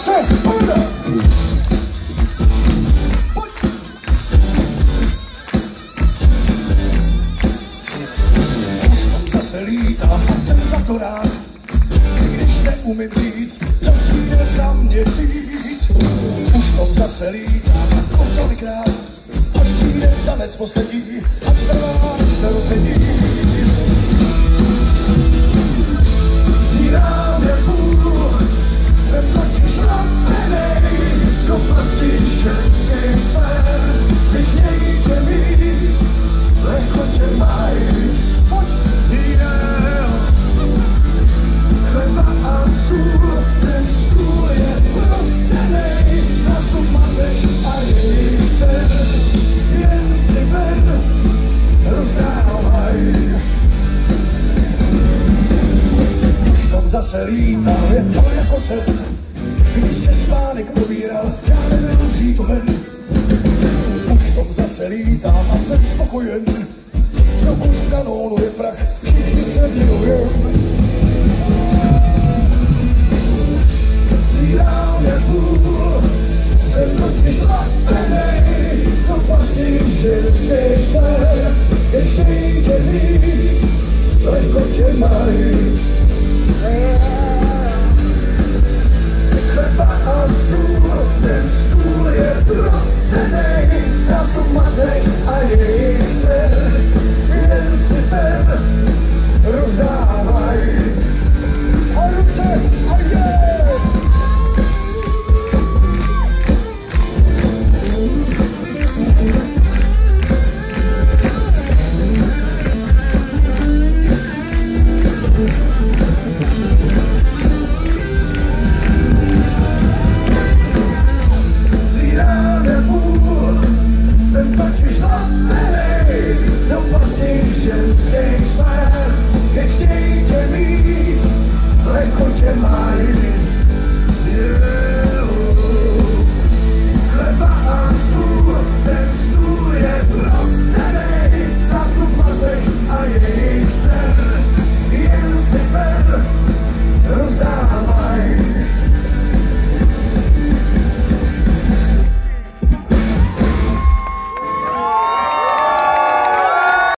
palce, pojďme! Už tam zase lítám a jsem za to rád, když neumím říct, co přijde za měsíc. Už tam zase lítám jako tolikrát, až přijde tanec poslední, až trvá, než se rozhodí. Zírám je půl, jsem totiž lapenej, do pasti všetkých sfér, bych nejde mít, lehko tě maj, pojď, jel. Chleba a sůl, ten stůl je roztěnej, zástup matek a jejich dcer, jen si ven, rozdávaj. Už tam zase lítal, je to jako sen, když se spánek probíral, já nebyl přítomen. Už tam zase lítám a jsem spokojen, dokud v kanónu je prach,